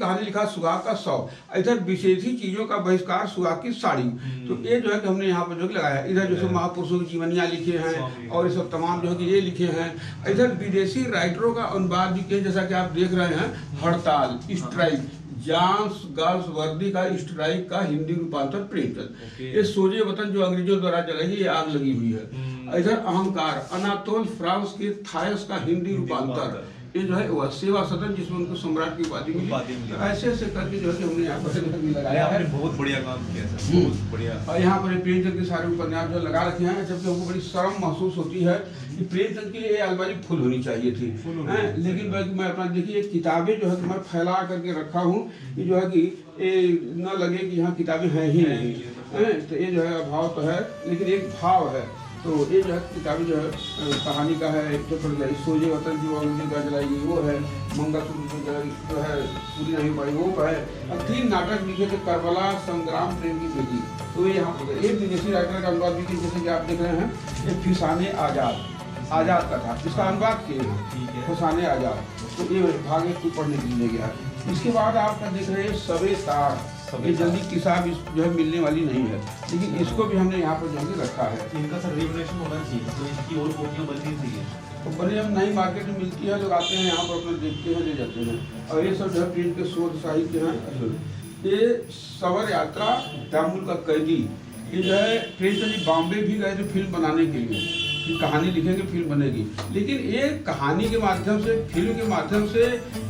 कहानी लिखा सुहाग का शौक, इधर विशेषी चीजों का बहिष्कार सुहाग की साड़ी। तो ये जो है कि हमने यहाँ पर जो कि लगाया, इधर जो है महापुरुषों की जीवनियाँ लिखे हैं और ये सब तमाम जो है कि ये लिखे हैं। इधर विदेशी राइटरों का अनुवाद भी किया, जैसा कि आप देख रहे हैं, हड़ताल, स्ट्राइक, जांस गर्ल्स वर्दी का स्ट्राइक का हिंदी रूपांतर प्रेमचंद। ये सोजे वतन जो अंग्रेजों द्वारा जलाई, ये आग लगी हुई है। इधर अहंकार, अनातोल फ्रांस के थायस का हिंदी रूपांतर, ये जो है वह सेवा सदन जिसमें उनको सम्राट की उपाधि मिली। ऐसे ऐसे करके जो है कि हमने यहाँ पर लगाया है। बहुत बढ़िया काम किया सर, बहुत बढ़िया। और यहाँ पर प्रेमचंद के सारे उपन्यास जो लगा रखे हैं, जबकि हमको बड़ी शर्म महसूस होती है कि प्रेमचंद की ये अलमारी फुल होनी चाहिए थी, लेकिन मैं अपना देखिए किताबें जो है कि मैं फैला करके रखा हूँ, ये जो है कि ये न लगे कि यहाँ किताबें हैं ही नहीं, तो ये जो है अभाव तो है, लेकिन एक भाव है। तो ये जो है किताबें जो है कहानी का है, जो सोजे वतन जो अंग्रेजी द्वारा जलाई गई वो है, मंगलसूत्र जो है पूरी नहीं पाई वो है, और 3 नाटक लिखे थे, करबला, संग्राम, प्रेम की बेटी। तो ये यहाँ पर एक विदेशी राइटर का अनुवाद भी, जैसे कि आप देख रहे हैं, ये फिसाने आजाद का था, इसका अनुवाद किए हैं, फिसाने आजाद। तो ये भाग एक पढ़ने के लिए गया। इसके बाद आपका देख रहे हैं सबे तार, ये जल्दी किताब जो है मिलने वाली नहीं है, लेकिन इसको भी हमने यहाँ पर जल्दी रखा है। इनका सर रिवोल्यूशन होना चाहिए, तो इनकी और कॉपियाँ बननी चाहिए। तो बड़ी हम नई मार्केट में मिलती है, लोग आते हैं यहाँ पर अपना देखते हैं, ले जाते हैं। और ये सब जो है प्रिंट के शोध साहित्य हैं। ये सवर यात्रा, दामुल का कैदी, ये जो है प्रेमचंद जी बॉम्बे भी गए थे फिल्म बनाने के लिए, कि कहानी लिखेंगे फिल्म बनेगी, लेकिन ये कहानी के माध्यम से, फिल्म के माध्यम से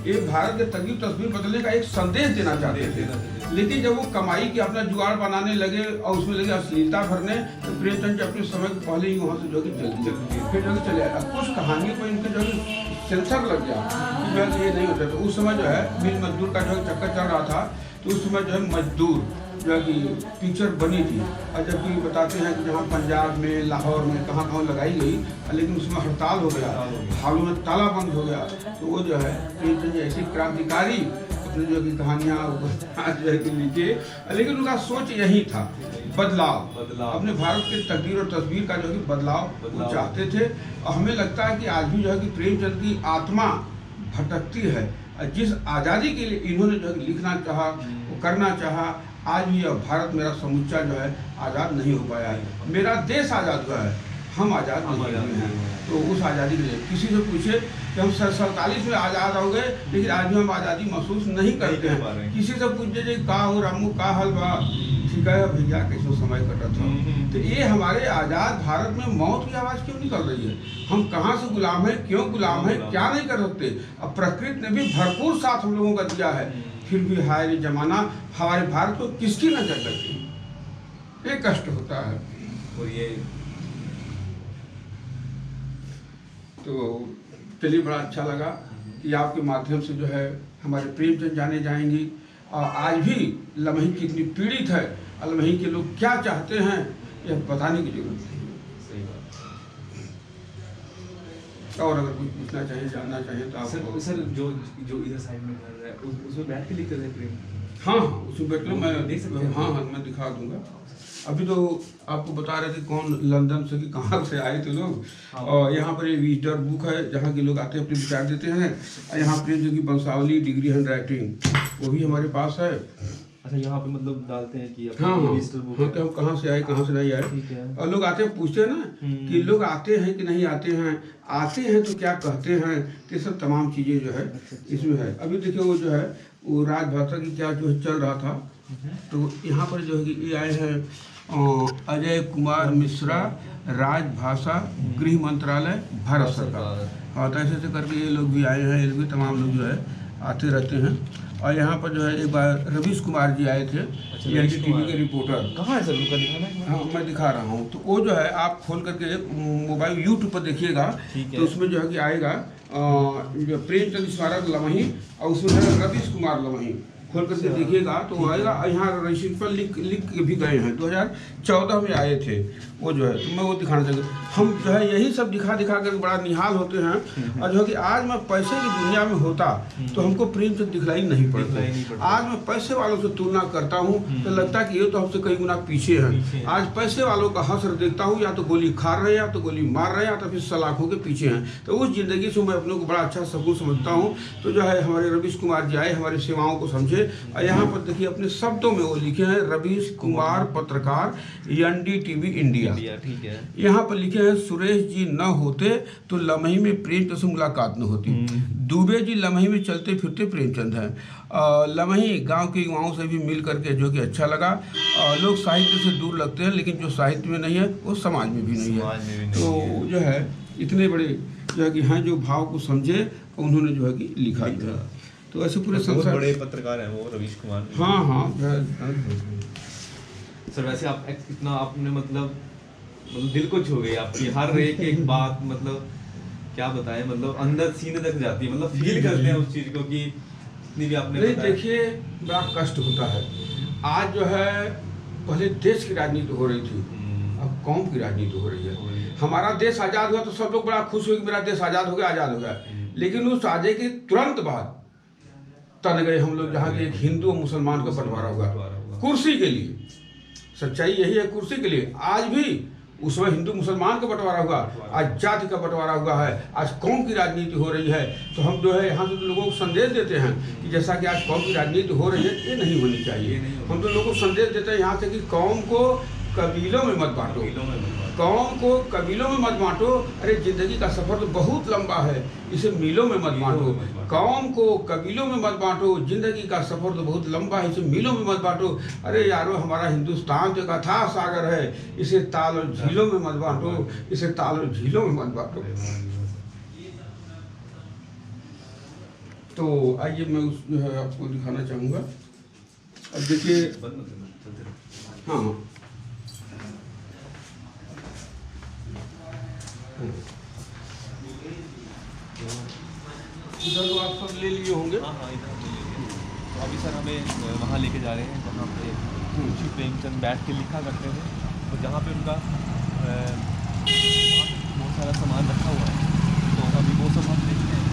ये भारत के तस्वीर बदलने का एक संदेश देना चाहते थे। लेकिन जब वो कमाई के अपना जुगाड़ बनाने लगे और उसमें लगे अश्लीलता भरने, तो प्रेमचंद जी अपने समय के पहले ही वहाँ से जो कि फिर जो चले आए। अब कुछ कहानियों को इनके जो सेंसर लग गया कि ये नहीं होता। तो उस समय जो है मिल मजदूर का जो चक्कर चल रहा था, तो उस समय जो है मजदूर जो है कि पिक्चर बनी थी, और जबकि बताते हैं कि जहाँ पंजाब में, लाहौर में, कहाँ कहाँ लगाई गई, लेकिन उसमें हड़ताल हो गया, हालों में ताला बंद हो गया। तो वो जो है प्रेमचंद जी ऐसी क्रांतिकारी अपनी जो कि कहानियाँ जो है कि लिखे, लेकिन उनका सोच यही था, बदलाव, अपने भारत के तकदीर और तस्वीर का जो है कि बदलाव वो चाहते थे। और हमें लगता है कि आज भी जो है कि प्रेमचंद की आत्मा भटकती है। जिस आज़ादी के लिए इन्होंने जो है लिखना चाहा, वो करना चाहा, आज भी भारत मेरा समुच्चा जो है आज़ाद नहीं हो पाया है। मेरा देश आज़ाद हुआ है, हम आज़ाद नहीं हुए हैं। तो उस आज़ादी के लिए किसी से पूछे कि हम 47 में आज़ाद हो गए, लेकिन आज भी हम आज़ादी महसूस नहीं करते हैं। किसी से पूछे जी का हो रामू का हलवा, ठीक है भैया कैसे समय कटा था। तो ये हमारे आज़ाद भारत में मौत की आवाज़ क्यों निकल रही है? हम कहाँ से गुलाम हैं, क्यों गुलाम हैं, क्या नहीं कर सकते? अब प्रकृति ने भी भरपूर साथ हम लोगों का दिया है, फिर भी हाय जमाना हमारे भारत को किसकी नजर लगती, ये कष्ट होता है। और ये तो चलिए बड़ा अच्छा लगा कि आपके माध्यम से जो है हमारे प्रेमचंद जाने जाएंगी, और आज भी लम्ही कितनी पीड़ित है, लम्ही के लोग क्या चाहते हैं, यह बताने की जरूरत नहीं। सही बात। और अगर कुछ पूछना चाहिए, जानना चाहिए तो आप सर जो इधर साइड में घर है उसमें बैठ के लिखते थे प्रेम? हाँ उसमें बैठ लो, मैं देख सकते हैं। हाँ मैं दिखा दूंगा। अभी तो आपको बता रहे थे कौन लंदन से कि कहाँ से आए थे लोग। और यहाँ पर ये विजिटर बुक है, जहाँ के लोग आते हैं अपने विचार देते हैं। और यहाँ प्रेमचंद की वंशावली, डिग्री, हैंड राइटिंग वो भी हमारे पास है। अच्छा यहाँ पे मतलब डालते हैं कि हाँ कि हम कहाँ से आए, कहाँ से नहीं आए। और लोग आते हैं पूछते हैं ना कि लोग आते हैं कि नहीं आते हैं, आते हैं तो क्या कहते हैं, ये सब तमाम चीज़ें जो है इसमें है। अभी देखिए वो जो है वो राजभाषा की क्या जो है चल रहा था, तो यहाँ पर जो है कि ये आए हैं अजय कुमार मिश्रा, राजभाषा, गृह मंत्रालय, भारत सरकार। और तो ऐसे करके ये लोग भी आए हैं, ये भी तमाम लोग जो है आते रहते हैं। और यहाँ पर जो है एक बार रवीश कुमार जी आए थे, एनडीटीवी के रिपोर्टर। कहाँ है सर उनका दिखाना? हाँ मैं दिखा रहा हूँ। तो वो जो है आप खोल करके मोबाइल यूट्यूब पर देखिएगा, तो उसमें जो है कि आएगा प्रेमचंद स्मारक लमही, और उसमें है रवीश कुमार लमही, खोल करके देखिएगा तो आएगा। यहाँ रजिस्ट्रेशन पर लिख के भी गए हैं, 2014 में आए थे वो जो है, तो मैं वो दिखाना चाहूँगा। हम जो है यही सब दिखा कर बड़ा निहाल होते हैं। और जो है कि आज मैं पैसे की दुनिया में होता तो हमको प्रेमचंद दिखलाई नहीं पड़ता। आज मैं पैसे वालों से तुलना करता हूँ तो लगता है कि ये तो हमसे कई गुना पीछे हैं। आज पैसे वालों का हश्र देखता हूँ, या तो गोली खा रहे हैं, या तो गोली मार रहे हैं, या तो फिर सलाखों के पीछे हैं। तो उस जिंदगी से मैं अपने को बड़ा अच्छा सबूत समझता हूँ। तो जो है हमारे रवीश कुमार जी आए, हमारी सेवाओं को समझे। और यहाँ पर देखिए अपने शब्दों में वो लिखे हैं, रवीश कुमार पत्रकार, NDTV इंडिया। ठीक है। यहाँ पर लिखे हैं, सुरेश जी न होते तो लम्हे में प्रेमचंद से मुलाकात न होती। दुबे जी लम्हे में चलते फिरते प्रेमचंद हैं। लम्हे गांव के युवाओं से भी मिल करके जो कि अच्छा लगा। लोग साहित्य से दूर लगते हैं, लेकिन जो साहित्य में नहीं है वो समाज में भी नहीं है। तो जो है इतने बड़े जो है कि हैं जो भाव को समझे, उन्होंने जो है कि लिखा है। तो ऐसे पूरे संसार बड़े पत्रकार हैं वो रवीश कुमार। हाँ। सर वैसे आप कितना आपने मतलब दिल को छू गई आपकी हर एक बात, मतलब क्या बताएं, मतलब अंदर सीने तक जाती है, मतलब फील करते हैं उस चीज को कि जितनी भी आपने नहीं। देखिए बड़ा कष्ट होता है। आज जो है पहले देश की राजनीति हो रही थी, अब कौम की राजनीति हो रही है। हमारा देश आज़ाद हुआ तो सब लोग बड़ा खुश हुए कि मेरा देश आज़ाद हो गया। लेकिन उस आज़ादी के तुरंत बाद तन गए हम लोग, जहाँ के एक हिंदू और मुसलमान का बंटवारा हुआ कुर्सी के लिए। सच्चाई यही है, कुर्सी के लिए। आज भी उसमें हिंदू मुसलमान का बंटवारा हुआ, आज जाति का बंटवारा हुआ है, आज कौम की राजनीति हो रही है। तो हम जो है यहाँ से तो लोगों को संदेश देते हैं कि जैसा कि आज कौम की राजनीति हो रही है, ये नहीं होनी चाहिए। हम तो लोगों को संदेश देते हैं यहाँ से कि कौम को कबीलों में मत बांटो, कौम को कबीलों में मत बांटो। अरे जिंदगी का सफर तो बहुत लंबा है, इसे मीलों में मत बांटो। कौम को कबीलों में मत बांटो, जिंदगी का सफर तो बहुत लंबा है, इसे मीलों में मत बांटो। अरे यारो, हमारा हिंदुस्तान तो एक अथाह सागर है, इसे ताल और झीलों में मत बांटो, इसे ताल और झीलों में मत बांटो। तो आइए मैं उस जो है आपको दिखाना चाहूँगा। अब देखिए, हाँ इधर तो आप सब ले लिए होंगे। हाँ इधर ले लिए। तो अभी सर हमें वहाँ लेके जा रहे हैं जहाँ पे मुंशी प्रेमचंद बैठ के लिखा करते थे, और जहाँ पे उनका बहुत सारा सामान रखा हुआ है। तो अभी वो सब हम देखते हैं।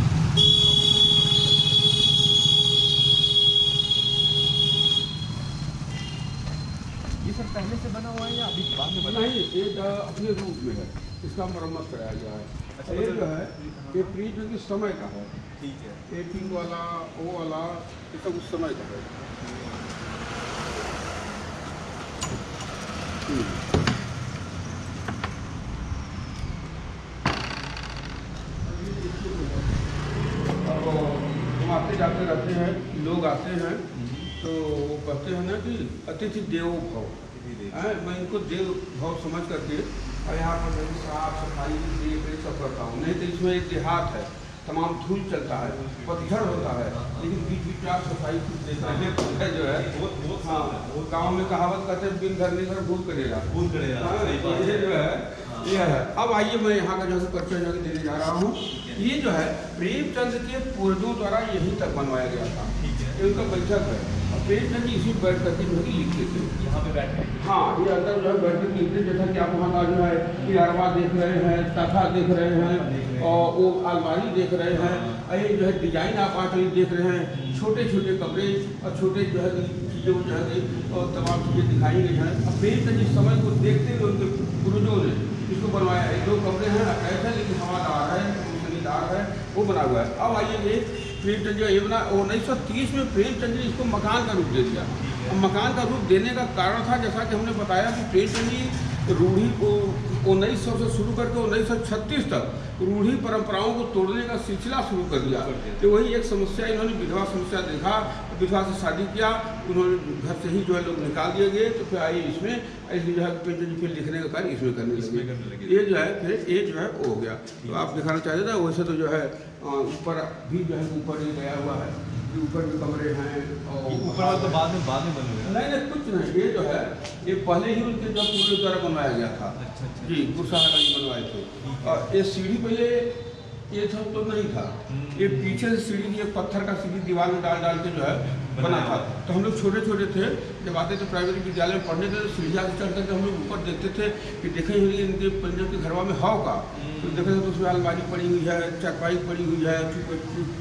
ये सर पहले से बना हुआ है या अभी बाद में बना? नहीं, ये अपने रूप में है, इसका मरम्मत कराया गया है। अच्छा, ये जो है ये प्रिंट जो कि समय का है। ठीक है। एटिंग वाला वो वाला ये सब उस समय का है। हम आते जाते रहते हैं, लोग आते हैं तो वो कहते हैं ना कि अतिथि देवो भव। मैं इनको देव भाव समझ करके और यहाँ पर साफ सफाई देख रेख सब करता हूँ। नहीं तो इसमें एक देहात है, तमाम धूल चलता है, पतझड़ होता है, लेकिन बीच बीच में आप सफाई कुछ देता है जो है। हाँ, गाँव में कहावत कहते हैं, बिन घर नहीं घर भूल करेगा। ये जो है ये है। अब आइए मैं यहाँ का जो है परिचय जो देने जा रहा हूँ। ये जो है प्रेमचंद के पूर्वजों द्वारा यहीं तक बनवाया गया था। ये उनका बैठक है, और प्रेमचंद जी इसी बैठ करके जो है लिखते थे। यहाँ पे बैठे? हाँ, ये अंदर जो है बैठ के लिखते, जैसा कि आप वहाँ का जो है किनारवा देख रहे हैं, तथा देख रहे हैं, और वो अलमारी देख रहे हैं। ये जो है डिजाइन आप आकर देख रहे हैं, छोटे छोटे कमरे और छोटे जो है चीज़ों जो है और तमाम चीज़ें दिखाई गई हैं। अब प्रेमचंद जी समय को देखते हुए उनके पूर्वजों ने इसको बनवाया है। 2 कमरे हैं, ऐसा लेकिन हवादार है, रोशनीदार है, वो बना हुआ है। अब आइए ये प्रेमचंद जी ये बना 1930 में प्रेमचंद जी इसको मकान का रूप दे दिया। अब मकान का रूप देने का कारण था, जैसा कि हमने बताया कि प्रेमचंद जी रूढ़ी को 1900 से शुरू करके 1936 तक रूढ़ी परंपराओं को तोड़ने का सिलसिला शुरू कर दिया। तो वही एक समस्या, इन्होंने विधवा समस्या देखा, विधवा से शादी किया, उन्होंने घर से ही जो है लोग निकाल दिए गए। तो फिर आइए इसमें ऐसे जो है प्रेमचंद जी फिर लिखने का कार्य इसमें करने लगे। ये जो है फिर ये जो है वो हो गया। तो आप दिखाना चाहते थे, वैसे तो जो है ऊपर भी जो है ऊपर ही गया हुआ है, ऊपर भी कमरे हैं। और ऊपर तो बाद में बन गया। नहीं कुछ नहीं, ये जो है ये पहले ही उनके जो पूर्वज द्वारा बनवाया गया था। अच्छा जी, गुरसाहगंज बनवाए थे। और ये सीढ़ी पहले ये सब तो नहीं था, ये पीछे से सीढ़ी, ये पत्थर का सीढ़ी दीवार में डाल के जो है बना था। तो हम लोग छोटे छोटे थे, जब आते थे प्राइमरी विद्यालय में पढ़ने थे तो सीढ़िया से चढ़ करके हम लोग ऊपर देखते थे कि देखे हुए इनके पंजाब के घरवा में हाव का, तो देखे तो उसमें अलमारी पड़ी हुई है, चारपाई पड़ी हुई है,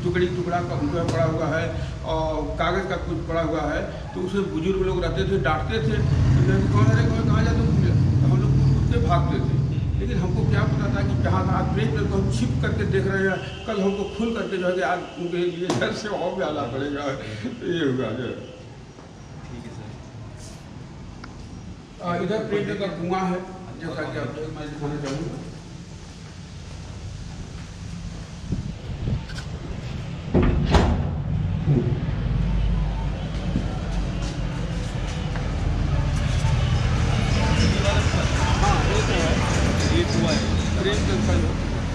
टुकड़ा का जो है पड़ा हुआ है और कागज़ का कुछ पड़ा हुआ है। तो उसमें बुजुर्ग लोग रहते थे, डांटते थे, तो कौन है कहाँ जाते हो, तो हम लोग कूद के भागते थे। लेकिन हमको क्या पता था कि जहाँ आज प्रेमचंद को हम छिप करके देख रहे हैं, कल हमको खुल करके जो है आज उनके लिए घर से और भी आना पड़ेगा। तो ये होगा जो ठीक है सर। इधर प्रेमचंद का कुआं है, जैसा कि आप मैं दिखाना चाहूँगा।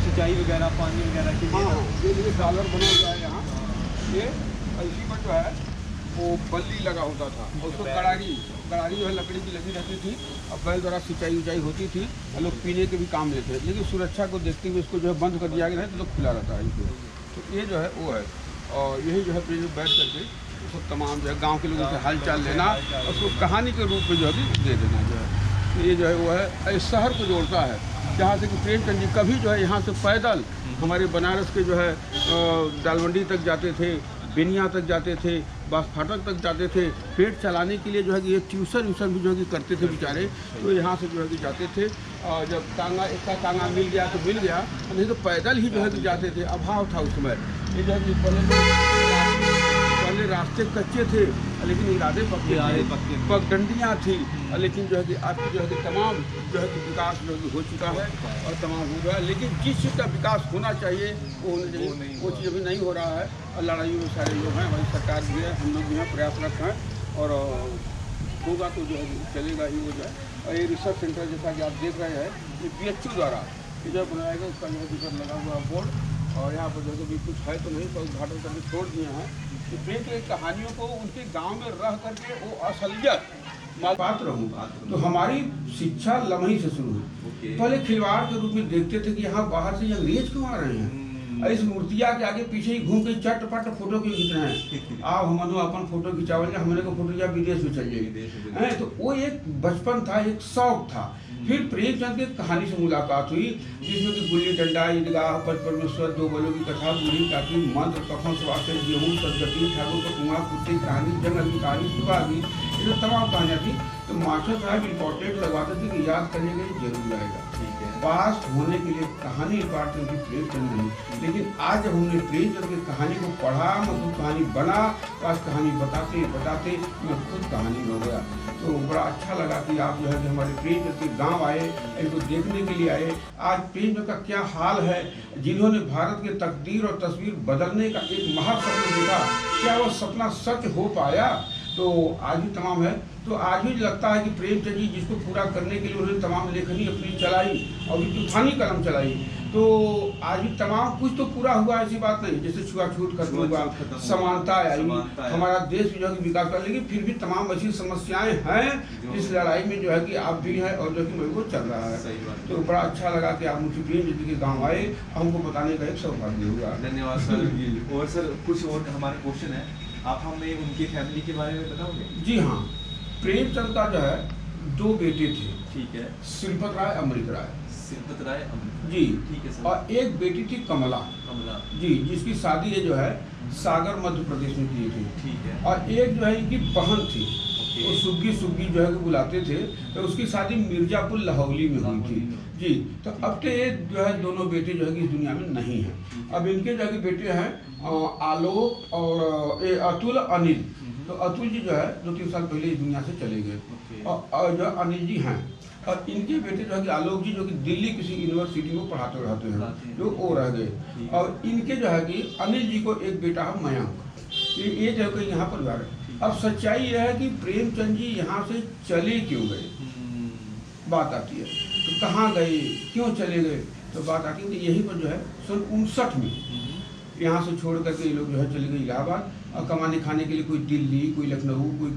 सिंचाई वगैरह पानी वगैरह के लिए ये डॉलर बना हुआ है यहाँ। ये इसी पर जो है वो बल्ली लगा होता था, उसको कड़ारी जो है लकड़ी की लगी रहती थी और बैल द्वारा सिंचाई उचाई होती थी और लोग पीने के भी काम लेते हैं। लेकिन सुरक्षा को देखते हुए इसको जो है बंद कर दिया गया है, तो लोग खुला रहता है इनको। तो ये जो है वो है, और यही जो है बैठ करके सब तमाम जो है गाँव के लोगों से हाल चाल लेना, उसको कहानी के रूप में जो है दे देना जो है। ये जो है वो है इस शहर को जोड़ता है, जहाँ से कि प्रेमचंद जी कभी जो है यहाँ से पैदल हमारे बनारस के जो है दालमंडी तक जाते थे, बेनिया तक जाते थे, बास फाटक तक जाते थे, पेट चलाने के लिए जो है कि ये ट्यूशन व्यूशन भी जो है कि करते थे बेचारे। तो यहाँ से जो है कि जाते थे, और जब टांगा एक का टांगा मिल गया तो मिल गया, नहीं तो पैदल ही जो है कि जाते थे। अभाव था उस समय। ये जो है कि पहले रास्ते कच्चे थे लेकिन इरादे पक्के थे, पगडंडियाँ थी, लेकिन जो है कि आपकी जो है कि तमाम जो है कि विकास जो है कि हो चुका है और तमाम हो रहा है। लेकिन जिस चीज़ का विकास होना चाहिए वो होना चाहिए, वो चीज़ अभी नहीं हो रहा है। और लड़ाइयों में सारे लोग हैं, हमारी सरकार भी है, हम लोग भी हैं, प्रयासरत हैं, और होगा तो जो है चलेगा ही हो जाए। और ये रिसर्च सेंटर जैसा कि आप देख रहे हैं, ये PHU द्वारा ये जो बनाया गया, उसका जो है लगा हुआ बोर्ड, और यहाँ पर जो है कुछ है तो नहीं, तो उद्घाटन करके छोड़ दिए हैं। प्रेम की कहानियों को उनके गांव में रह करके वो असलियत पात्र हूँ। तो हमारी शिक्षा लम्हे से शुरू हुई। पहले खिलवाड़ के रूप में देखते थे कि यहाँ बाहर से अंग्रेज क्यों आ रहे हैं, इस मूर्तिया के आगे पीछे ही घूम के चटपट फोटो क्यों खींच रहे हैं। आप हमनो अपन फोटो खिंचावल, हमने को फोटो या विदेश में चल जाएगी। तो वो एक बचपन था, एक शौक था। फिर प्रेमचंद की कहानी से मुलाकात हुई, जिसमें कि गुल्ली डंडा, ईदगाह, पच परमेश्वर, दो बलों की कथा, बूढ़ी काकी, मंत्र, कफन, स्वास्थ्य, गेहूँ, सदगति, ठाकुर का कुआं, कुत्ते की कहानी, जंगल की कहानी, सुबह की, ये तमाम कहानियाँ थी। तो मास्टर साहब इम्पोर्टेंट लगवाते थे कि याद करने के लिए जरूर आएगा। पास होने के लिए कहानी पाठ की प्रेमचंद नहीं, लेकिन आज जब हमने प्रेमचंद की कहानी को पढ़ा, मैं खुद कहानी बना, तो आज कहानी बताते बताते मैं खुद कहानी हो गया। तो बड़ा अच्छा लगा कि आप जो है कि हमारे प्रेमचंद के गांव आए, इनको देखने के लिए आए। आज प्रेमचंद का क्या हाल है, जिन्होंने भारत के तकदीर और तस्वीर बदलने का एक महासपना देखा, क्या वो सपना सच हो पाया? तो आज भी तमाम है। तो आज भी लगता है कि प्रेमचंद जी जिसको पूरा करने के लिए उन्होंने तमाम लेखनी अपनी चलाई और तूफानी कलम चलाई, तो आज भी तमाम कुछ तो पूरा हुआ, ऐसी बात नहीं। जैसे छुआछूत खत्म हुआ, समानता आई, हमारा देश जो है विकास कर, लेकिन फिर भी तमाम ऐसी समस्याएं हैं इस लड़ाई में जो है कि आप भी हैं और जो कि मेरे को चल रहा है। तो बड़ा अच्छा लगा कि आप मुझे प्रेमचंद जी के गाँव आए, हमको बताने का एक सौभाग्य हुआ। धन्यवाद सर। और सर कुछ और हमारे क्वेश्चन है, आप हमें उनकी फैमिली के बारे में बताओगे? जी हाँ, प्रेमचंद का जो है 2 बेटे थे। ठीक है। श्रीपत राय, अमृत राय। श्रीपत राय, अमृत जी, ठीक है सर। और एक बेटी थी कमला जी, जिसकी शादी है जो है सागर मध्य प्रदेश में की थी। ठीक है। और एक जो है इनकी बहन थी, वो सुग्गी जो है बुलाते थे, तो उसकी शादी मिर्जापुर लाहौली में हुई थी जी। तो अब तो ये जो है दोनों बेटे जो है कि इस दुनिया में नहीं हैं। अब इनके जो है बेटे हैं आलोक और अतुल, अनिल। तो अतुल जी जो है 2-3 साल पहले इस दुनिया से चले गए, और जो अनिल जी हैं, और इनके बेटे जो है कि आलोक जी जो कि दिल्ली किसी यूनिवर्सिटी में पढ़ाते रहते हैं, जो वो रह गए। और इनके जो है कि अनिल जी को एक बेटा है मयंक, ये जो है यहाँ परिवार है। अब सच्चाई यह है कि प्रेमचंद जी यहाँ से चले क्यों गए, बात आती है। तो कहाँ गए, क्यों चले गए, तो बात आती है कि यहीं पर जो है 1959 में यहाँ से छोड़ करके ये लोग जो है चले गए इलाहाबाद, और कमाने खाने के लिए कोई दिल्ली, कोई लखनऊ, कोई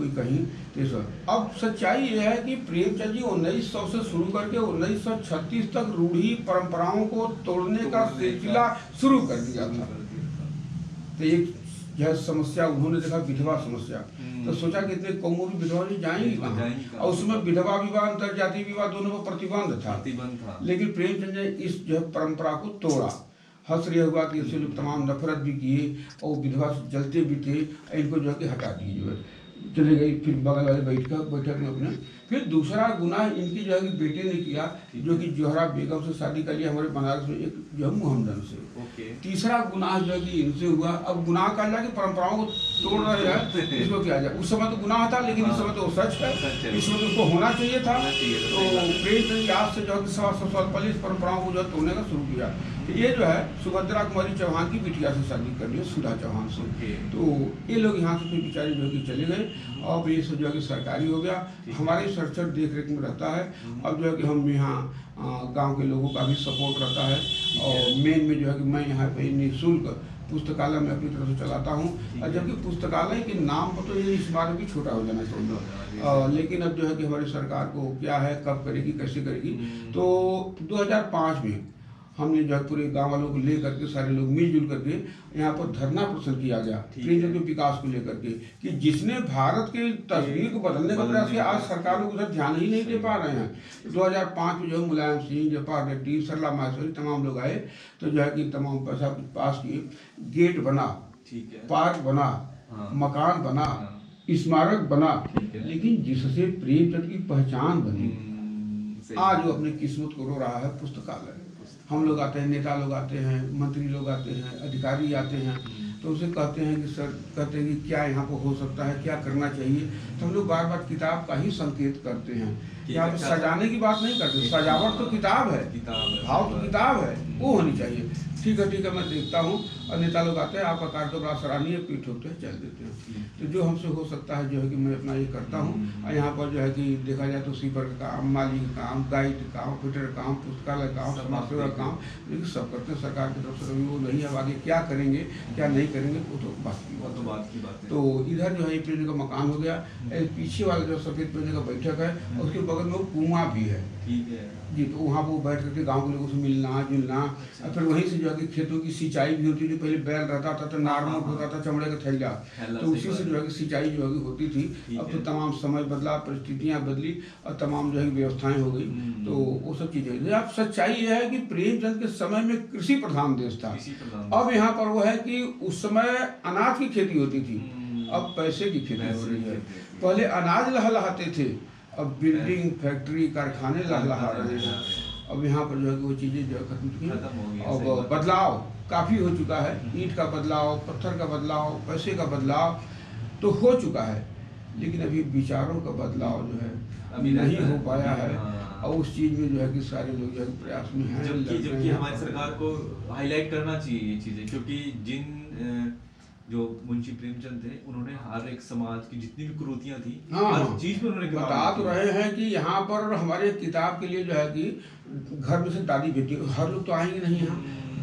कहीं। तो अब सच्चाई ये है कि प्रेमचंद जी 1900 से शुरू करके 1936 तक रूढ़ी परंपराओं को तोड़ने का सिलसिला शुरू कर दिया था। तो एक जो है समस्या उन्होंने देखा विधवा समस्या, तो सोचा कि इतने कौमों की विधवा नहीं जाएंगी कहाँ, और उसमें विधवा विवाह अंतर जाति विवाह दोनों पर प्रतिबंध था। लेकिन प्रेमचंद ने इस जो है परंपरा को तोड़ा। हंस यह हुआ कि इससे लोग तमाम नफरत भी किए और विधवा से जलते भी थे, इनको जो है कि हटा दिए, जो है चले गई। फिर बगल वाले बैठक में अपने फिर दूसरा गुनाह इनकी जो है कि बेटे ने किया, जो कि जोहरा बेगम से शादी कर लिया हमारे बनारस में एक जो है मोहम्मदन से। तीसरा गुनाह जो है कि इनसे हुआ। अब गुनाह का अल्लाह की परंपराओं को तोड़ रहे हैं, इसको किया जाए। उस समय तो गुनाह था, लेकिन इस समय तो सच है, इस समय तो उसको होना चाहिए था। तो प्रेमचंद आज से जो है कि 100 साल पहले इस परंपराओं को जो है तोड़ने का शुरू किया। तो ये जो है सुभद्रा कुमारी चौहान की बिटिया से शादी कर लिया, सुधा चौहान से। तो ये लोग यहाँ से फिर बेचारे जो है कि चले गए, और ये सब जो है कि सरकारी हो गया, हमारे सरसर देख रेख में रहता है। अब जो है कि हम यहाँ गांव के लोगों का भी सपोर्ट रहता है, और मेन में जो है कि मैं यहाँ पे निःशुल्क पुस्तकालय में अपनी तरफ से चलाता हूँ। और जबकि पुस्तकालय के नाम पर तो ये इस बार भी छोटा हो जाना चाहिए, लेकिन अब जो है कि हमारी सरकार को क्या है, कब करेगी, कैसे करेगी। तो 2005 में हमने जो है पूरे गांव वालों को ले करके सारे लोग मिलजुल करके यहाँ पर धरना प्रदर्शन किया गया प्रेमचंद के विकास को लेकर के, कि जिसने भारत के तस्वीर को बदलने का प्रयास किया, आज सरकार लोग उधर ध्यान ही नहीं दे पा रहे हैं। 2005 में जो है मुलायम सिंह, जयपाल रेड्डी, सरला माहेश्वरी तमाम लोग आए, तो जो है कि तमाम पैसा पास किए, गेट बना, पार्क बना, मकान बना, स्मारक बना, लेकिन जिससे प्रेमचंद की पहचान बनी, आज वो अपनी किस्मत को रो रहा है पुस्तकालय। हम लोग आते हैं, नेता लोग आते हैं, मंत्री लोग आते हैं, अधिकारी आते हैं, तो उसे कहते हैं कि सर, कहते हैं कि क्या यहाँ पर हो सकता है, क्या करना चाहिए। तो हम लोग बार बार किताब का ही संकेत करते हैं, यहाँ पे सजाने की बात नहीं करते। सजावट तो किताब है, भाव तो किताब है, वो होनी चाहिए। ठीक है, मैं देखता हूँ, और नेता लोग आते हैं, आपका कार्य तो बड़ा सराहनीय, पीठ ठोकते हैं, चल देते हैं। तो जो हमसे हो सकता है जो है कि मैं अपना ये करता हूँ। और यहाँ पर जो है कि देखा जाए तो स्वीपर का काम, माली का काम, गाइड का काम, फिटर का काम, पुस्तकालय का काम, समाज सेवा का काम, लेकिन सब करते हैं। सरकार की तरफ से कभी वो नहीं है, अब आगे क्या करेंगे क्या नहीं करेंगे वो तो बात की बात है। तो इधर जो है प्रेम का मकान हो गया, पीछे वाला जो सफेद प्रेम का बैठक है, और उसके बगल में वो कुआं भी है जी। तो वहाँ वो बैठ करके गाँव के लोगों से मिलना जुलना, और फिर वहीं से जो है कि खेतों की सिंचाई भी होती थी। पहले बैल रहता था तो नारमोट होता था, चमड़े का थैला, तो उसी से जो है कि सिंचाई जो है होती थी। अब तो तमाम समय बदला, परिस्थितियाँ बदली, और तमाम जो है व्यवस्थाएं हो गई, तो वो सब चीजें। अब सच्चाई यह है कि प्रेमचंद के समय में कृषि प्रधान देश था। अब यहाँ पर वो है कि उस समय अनाज की खेती होती थी, अब पैसे की खेती हो रही है। पहले अनाज लहलहाते थे, अब बिल्डिंग, फैक्ट्री, कारखाने लहलहा रहे हैं। अब यहाँ पर जो है कि वो चीज़ें जो है खत्म हो गई। अब बदलाव काफ़ी हो चुका है, ईंट का बदलाव, पत्थर का बदलाव, पैसे का बदलाव तो हो चुका है, लेकिन अभी विचारों का बदलाव जो है अभी नहीं हो पाया है। और उस चीज़ में जो है कि सारे लोग जो है प्रयास में हैं। जबकि हमारी सरकार को हाईलाइट करना चाहिए ये चीज़ें, क्योंकि जिन जो मुंशी प्रेमचंद थे, उन्होंने हर एक समाज की जितनी भी कुरीतियां थी, हर चीज में उन्होंने बता तो रहे हैं कि यहाँ पर हमारे किताब के लिए जो है कि घर में से दादी बेटी, हर लोग तो आएंगे नहीं, यहाँ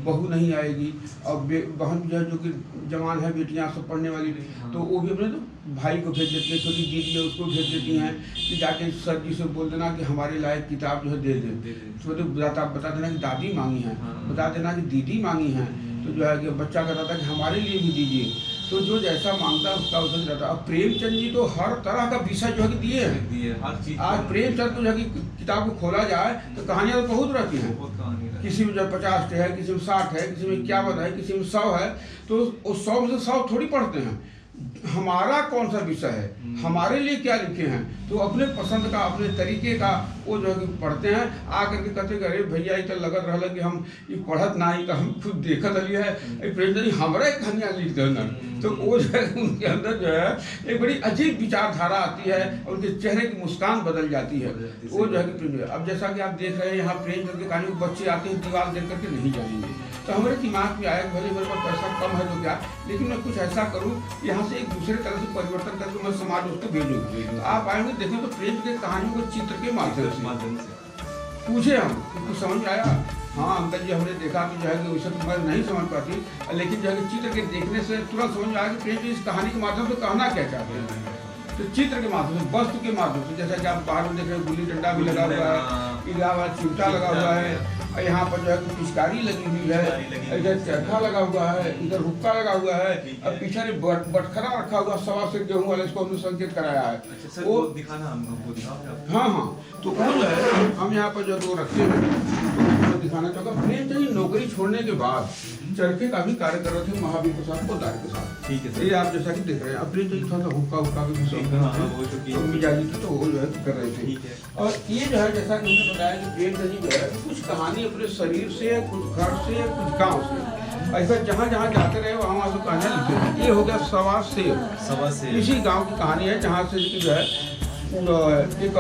बहू नहीं आएगी, और बहन जो है जो कि जवान है, बेटियाँ सब पढ़ने वाली, तो वो भी अपने तो भाई को भेज देती है, छोटी दीदी है उसको भेज देती हैं कि जाके सर जी से बोल देना कि हमारे लायक किताब जो है दे दे। तो बता देना कि दादी मांगी है, बता देना कि दीदी मांगी है, तो जो है कि बच्चा कहता था कि हमारे लिए भी दीजिए। तो जो जैसा मांगता है उसका उसमें रहता है। अब प्रेमचंद जी तो हर तरह का विषय जो है कि दिए हैं। आज प्रेमचंद को जो है कि किताब को खोला जाए तो कहानियाँ तो बहुत रहती हैं, किसी में जो 50 है, किसी में 60 है, किसी में 51 है, किसी में 100 है, तो उस 100 में से 100 थोड़ी पढ़ते हैं। हमारा कौन सा विषय है, हमारे लिए क्या लिखे हैं, तो अपने पसंद का, अपने तरीके का वो जो है कि पढ़ते हैं। आकर के कहते कि अरे भैया ये तो लगत रहा कि हम ये पढ़त ना ही, हम खुद देखत रही है, प्रेमचंद जी हमारा कहानियाँ लिख देना। तो वो जो है उनके अंदर जो है एक बड़ी अजीब विचारधारा आती है, और उनके चेहरे की मुस्कान बदल जाती है। वो जो है कि अब जैसा कि आप देख रहे हैं यहाँ प्रेमचंद के कहानी बच्चे आते हैं, दीवार देख करके नहीं जाएंगे। तो हमारे दिमाग में आया भले मेरे पास पैसा कम है तो क्या, लेकिन मैं कुछ ऐसा करूँ यहाँ से एक दूसरे तरह से परिवर्तन करके मैं समाज उसको भेजूँ। तो आप आएंगे देखें तो प्रेम के कहानियों को चित्र के माध्यम से पूछे हम, कुछ समझ में आया? हाँ अंकल जी, हमने देखा कि जो है कि वैसे तो मैं नहीं समझ पाती, लेकिन जो है कि चित्र के देखने से तुरंत समझ में आया कि प्रेम जी इस कहानी के माध्यम से कहना क्या चाहते हैं। तो चित्र के माध्यम से, वस्तु के माध्यम से, जैसा कि आप बाहर में देख रहे हैं गुल्ली डंडा भी लगा हुआ है, इलाहाबाद चिमटा लगा हुआ है, और यहाँ पर जो है पिचकारी लगी हुई है, इधर चरखा लगा हुआ है, इधर हुक्का लगा हुआ है, और पीछे बटखरा रखा हुआ 1.25 गेहूं वाले, इसको हमने संकेत कराया है। अच्छा, वो दिखाना हमको दिखाओ। हाँ हाँ, तो वो जो है हम यहाँ पर जो दो रखते हैं तो दिखाना चाहूँगा। प्रेमचंद जी नौकरी छोड़ने के बाद चरखे का भी कार्य कर रहे थे महावीर प्रसाद पोद्दार के साथ। ठीक है, ये आप जैसा कि देख रहे हैं। अब प्रेमचंद जी थोड़ा सा हुक्का भी तो मिजाजी थी, तो वो जो है कर रहे थे। और ये जो है जैसा कि हमने बताया कि प्रेमचंद जी जो है कुछ कहानी अपने शरीर से, कुछ घर से, कुछ गाँव से, ऐसा जहाँ जहाँ जाते रहे वहाँ वहाँ से कहानियाँ लिखते थे। ये हो गया सवा से इसी गाँव की कहानी है, जहाँ से जो है एक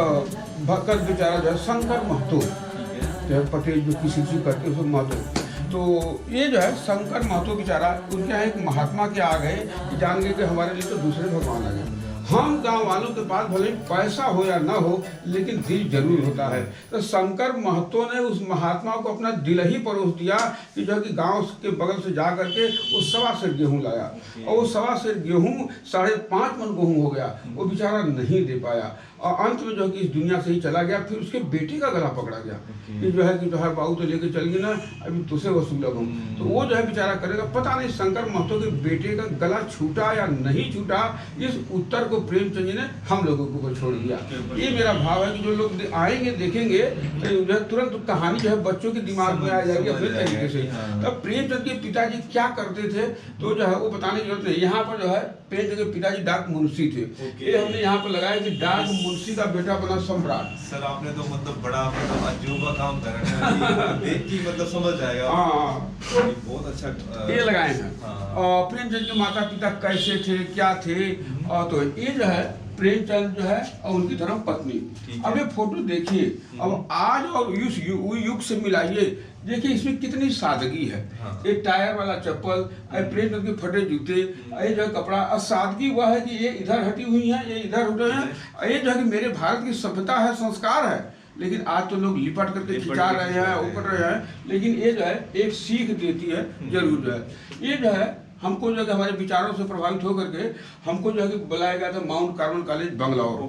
भक्त बेचारा जो है शंकर महतो जो है पटेल, जो किसी चीज करते उसको महतो, तो ये जो है शंकर महतो बेचारा, उनके यहाँ एक महात्मा के आ गए कि जान गए कि हमारे लिए तो दूसरे भगवान आ गए। हम गांव वालों के पास भले पैसा हो या ना हो, लेकिन दिल जरूर होता है। तो शंकर महतो ने उस महात्मा को अपना दिल ही परोस दिया कि जो है कि गांव के बगल से जा करके वो 1.25 सेर गेहूं लाया, और वो 1.25 सेर गेहूं 5.5 मन गेहूं हो गया। वो बेचारा नहीं दे पाया, और अंत में जो है कि इस दुनिया से ही चला गया। फिर उसके बेटे का गला पकड़ा गया कि जो है बाबू तो लेके चल गई ना, अभी तुझसे वसूल लगूं। तो वो जो है बेचारा करेगा, पता नहीं शंकर महतो के बेटे का गला छूटा या नहीं छूटा, इस उत्तर को प्रेमचंद जी ने हम लोगों को छोड़ दिया। ये मेरा भाव है कि जो लोग आएंगे देखेंगे जो है तुरंत कहानी जो है बच्चों के दिमाग में आ जाएगी अपने तरीके से। तब प्रेमचंद के पिताजी क्या करते थे तो जो है वो बताने की जरूरत नहीं। यहाँ पर जो है प्रेमचंद के पिताजी डाक मुंशी थे। ये हमने यहाँ पर लगाया कि डाक मुंशी का बेटा बना सम्राट। सर आपने तो मतलब बड़ा मतलब अजूबा काम कर रहे हैं, देख के मतलब समझ जाएगा। हाँ, बहुत अच्छा ये लगाए हैं। और प्रेमचंद के माता पिता कैसे थे, क्या थे, और तो ये जो है प्रेमचंद जो है और उनकी धर्म पत्नी। अब ये फोटो देखिए, अब आज और युग से मिलाइए, देखिए इसमें कितनी सादगी है। एक टायर वाला चप्पल, प्रेमचंद के फटे जूते, ये जो कपड़ा, और सादगी वह है कि ये इधर हटी हुई है, ये इधर उठे हैं। ये जो है कि मेरे भारत की सभ्यता है, संस्कार है। लेकिन आज तो लोग लिपट करके खिंचा रहे हैं, उपट रहे हैं। लेकिन ये जो है एक सीख देती है जरूर जो है। ये जो है हमको जो है हमारे विचारों से प्रभावित होकर के हमको जो है कि बुलाया गया था माउंट कार्मल कॉलेज बंगलौर।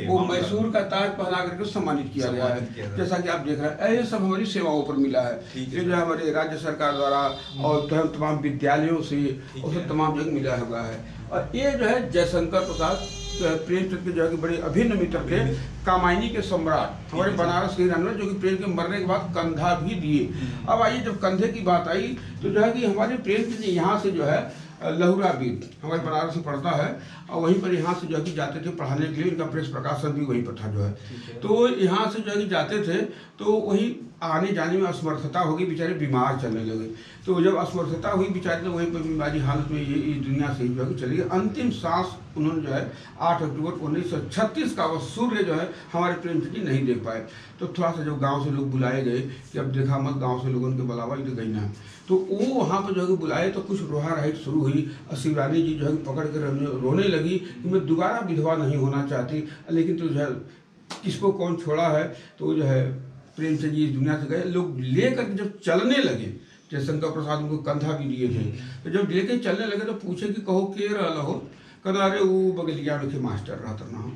वो मैसूर का ताज पहना करके सम्मानित किया गया है, जैसा कि आप देख रहे हैं। ये सब हमारी सेवाओं पर मिला है। ये जो है हमारे राज्य सरकार द्वारा और तमाम विद्यालयों से और तमाम जगह मिला हुआ है। और ये जो है जयशंकर प्रसाद प्रेमचंद के जो है कि बड़े अभिन्न मित्र थे, कामायनी के सम्राट, हमारे बनारस के रहने जो कि प्रेम के मरने के बाद कंधा भी दिए। अब आइए जब कंधे की बात आई तो जो है कि हमारे प्रेमचंद जी यहाँ से जो है लहुरा बीर हमारे बनारस में पढ़ता है, और वहीं पर यहाँ से जो है कि जाते थे पढ़ाने के लिए। इनका प्रेस प्रकाशन भी वहीं पर था जो है। तो यहाँ से जो है कि जाते थे तो वही आने जाने में असमर्थता होगी, बेचारे बीमार चलने लगे। तो जब असमर्थता हुई बेचारे तो वहीं पर बीमारी हालत में ये दुनिया से जो है कि चली गई। अंतिम सांस उन्होंने जो है 8 अक्टूबर 1936 का वह सूर्य जो है हमारे प्रेमचंद जी नहीं देख पाए। तो थोड़ा सा जब गांव से लोग बुलाए गए कि अब देखा मत, गांव से लोगों के बुलावा इधर गई ना, तो वो वहाँ पर जो है बुलाए तो कुछ रोहा राइट शुरू हुई। और शिवरानी जी जो है पकड़ कर रोने लगी कि मैं दोबारा विधवा नहीं होना चाहती, लेकिन तो जो है किसको कौन छोड़ा है। तो जो है प्रेमचंद जी इस दुनिया से गए। लोग लेकर जब चलने लगे, जयशंकर प्रसाद उनको कंधा भी दिए थे, तो जब लेके चलने लगे तो पूछे कि कहो के रहा हो, कहना अरे वो बगलिया में के मास्टर रहता ना।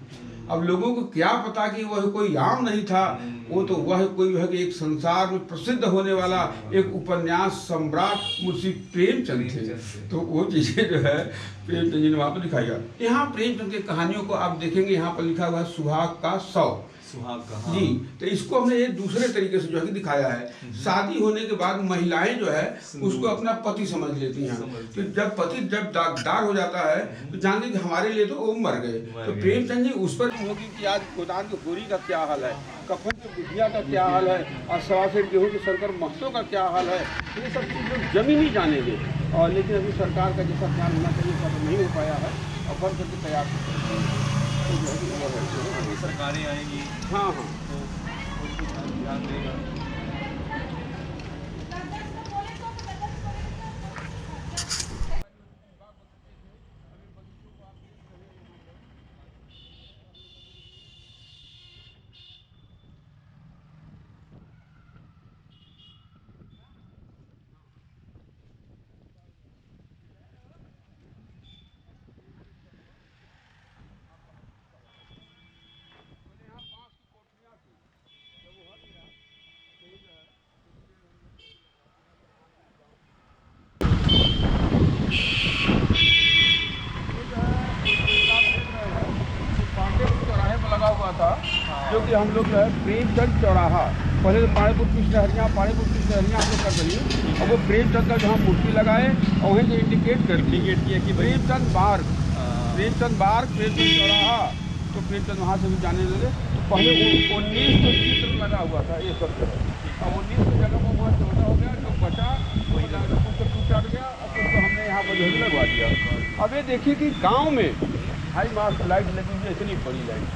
अब लोगों को क्या पता कि वह कोई आम नहीं था, वो तो वह कोई है कि एक संसार में प्रसिद्ध होने वाला एक उपन्यास सम्राट मुंशी प्रेमचंद थे। तो वो चीजें जो है प्रेमचंद जी ने वहाँ पर दिखाई गया। यहाँ प्रेमचंद की कहानियों को आप देखेंगे, यहाँ पर लिखा हुआ है सुहाग का 100 जी। तो इसको हमने एक दूसरे तरीके से जो है दिखाया है। शादी होने के बाद महिलाएं जो है उसको अपना पति समझ लेती हैं। तो जब पति जब दागदार हो जाता है तो जानते कि हमारे लिए तो वो मर गए। तो प्रेमचंद जी उस पर होगी कि आज गोदान की गोरी का क्या हाल है, कफन की बुढ़िया का क्या हाल है, और 1.25 सेर गेहूं के शंकर महतो का क्या हाल है। ये सब चीज़ लोग जमीन ही जानेंगे। और लेकिन अभी सरकार का जैसा ध्यान होना चाहिए वैसा तो नहीं हो पाया है, और बन करके तैयार सरकारें आएंगी। हाँ हाँ, तो ध्यान देगा। जो कि हम लोग जो है प्रेमचंद चौराहा, पहले तो पाड़ेपुर की शहरियाँ हम लोग कर रही और वो प्रेमचंद का जहाँ मूर्ति लगाए और वहीं से इंडिकेट किया कि प्रेमचंद बार्ग, प्रेमचंद चौराहा। तो प्रेमचंद वहाँ से भी जाने लगे। तो पहले 19 चित्र लगा हुआ था ये सब जगह, अब 19 जगह पर बहुत छोटा हो गया, जो बचा वही टूट गया, अब उसको हमने यहाँ पर जो है लगवा दिया। अब ये देखिए कि गाँव में हाई मास्क लाइट लगी हुई है, इतनी बड़ी लाइट,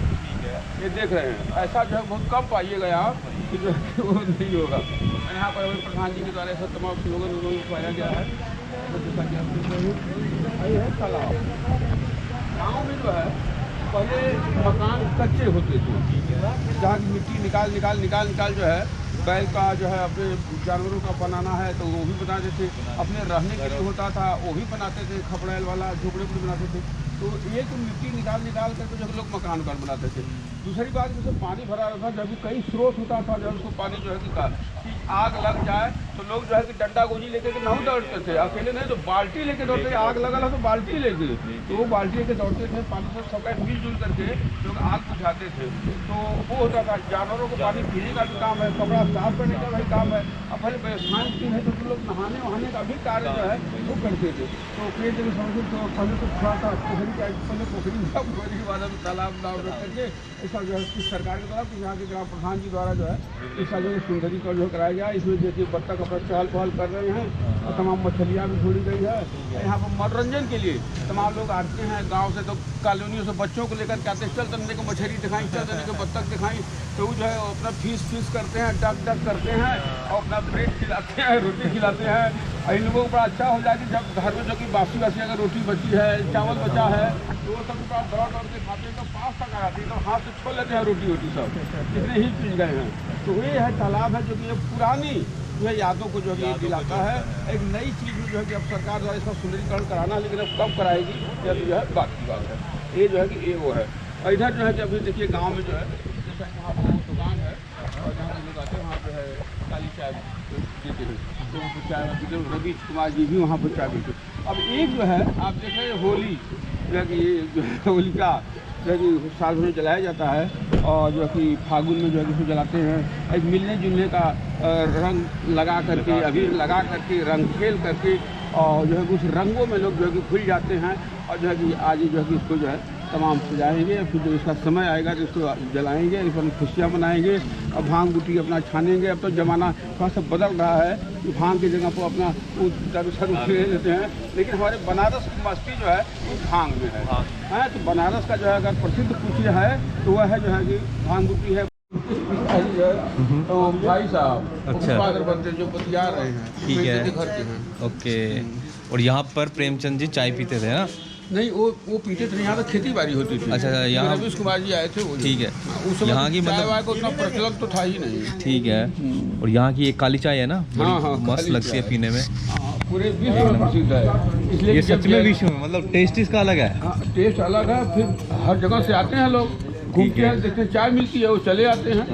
ये देख रहे हैं, ऐसा जो है बहुत कम पाइएगा आप कि जो वो नहीं होगा। यहाँ पर प्रधान जी के द्वारा ऐसा तमाम स्लोगन पाया गया है। जैसा कि आप देख रहे हैं, ये है तालाब। गाँव में जो है पहले मकान कच्चे होते थे, जहाँ की मिट्टी निकाल जो है बैल का जो है अपने जानवरों का बनाना है तो वो भी बनाते थे, अपने रहने के लिए होता था वो भी बनाते थे, खपड़ैल वाला झोपड़े भी बनाते थे। तो एक मिट्टी निकाल करके जब लोग मकान बनाते थे। दूसरी बात जैसे पानी भरा रहता, जब भी कहीं स्रोत होता था जब उसको पानी जो है कि आग लग जाए तो लोग जो है कि डंडा गोजी लेके के नहीं दौड़ते थे, अकेले नहीं तो बाल्टी लेके दौड़ते थे, आग लगा तो बाल्टी लेके, तो वो बाल्टी लेके दौड़ते थे, पानी से सबका मिलजुल करके लोग आग बुझाते थे। तो वो होता था, जानवरों को पानी पीने का भी काम है, कपड़ा साफ करने का भी काम है, अब पहले व्यवस्थाएं की है तो लोग नहाने वहाने का भी कार्य जो है वो करते थे। तो कई जगह समझे तो पहले तो थोड़ा सा पोखरी वाला तालाब नाव रख करके ऐसा जो है सरकार के द्वारा यहाँ के ग्राम प्रधान जी द्वारा जो है ऐसा जो सुंदरीकरण जो कराया गया। इसमें देखिए बत्तख अपना चहल पहल कर रहे हैं और तमाम मछलियाँ भी छोड़ी गई है। यहाँ पर मनोरंजन के लिए तमाम लोग आते हैं गांव से, तो कॉलोनियों से बच्चों को लेकर के आते हैं, चल तन्ने को मछली दिखाई, चल तन्ने को बत्तख दिखाई, तो वो जो है अपना फीस करते हैं, डक करते हैं और अपना ब्रेड खिलाते हैं, रोटी खिलाते हैं। और इन लोगों को बड़ा अच्छा हो जाए कि जब घर में जो कि बासी अगर रोटी बची है, चावल बचा है, तो वो सब दौड़ के खाते हैं, तो पास तक आ जाती है, तो हाथ से छोड़ लेते हैं रोटी सब, इतने ही पी गए हैं। तो ये है तालाब है जो कि पुरानी जो है यादों को जो है दिलाता है। एक नई चीज़ जो है कि अब सरकार द्वारा इसका सुंदरीकरण कराना, लेकिन अब कब कराएगी यह जो है बात की बात है। ये जो है कि ये वो है। और इधर जो है कि अभी देखिए गाँव में जो है जैसा कि वहाँ पर दुकान है और जहाँ लोग आते हैं वहाँ पर है काली चाय देते हैं, तो चाय रवीश कुमार जी भी वहाँ पर चाय देते हैं। अब एक जो है आप देख रहे हैं होली जो है कि जो है होलिका जो है कि साल भर जलाया जाता है और जो है कि फागुन में जो है कि जलाते हैं। एक मिलने जुलने का रंग लगा करके, अबीर लगा करके, रंग खेल करके और जो है कुछ रंगों में लोग जो है कि खुल जाते हैं और जो है कि आज जो है कि इसको जो है तमाम सजाएंगे। फिर जब इसका समय आएगा तो इसको जलाएंगे, इस पर खुशियाँ मनाएंगे और भांग बूटी अपना छानेंगे। अब तो ज़माना थोड़ा सा बदल रहा है कि भांग की जगह पर अपना दारू ले लेते हैं, लेकिन हमारे बनारस की मस्ती जो है वो भांग में है। तो बनारस का जो है अगर प्रसिद्ध कुछ है तो वह है जो है कि भांग बूटी है। तो भाई साहब अच्छा बनते जो बतिया रहे हैं, ठीक है, ओके। और यहाँ पर प्रेमचंद जी चाय पीते थे ना? नहीं, वो पीते थे, यहाँ तो खेती बाड़ी होती थी। अच्छा, यहाँ रवीश कुमार जी आए थे वो, ठीक है। उस समय यहाँ की मतलब का उतना प्रचलन तो था ही नहीं, ठीक है। और यहाँ की एक काली चाय है ना, बड़ी मस्त लगती है पीने में, पूरे विश्व में प्रसिद्ध है। इसलिए ये सच में विश्व में, मतलब टेस्ट इसका अलग है। टेस्ट अलग है। फिर हर जगह से आते हैं लोग, घूमते हैं, देखते हैं, चाय मिलती है वो चले आते हैं।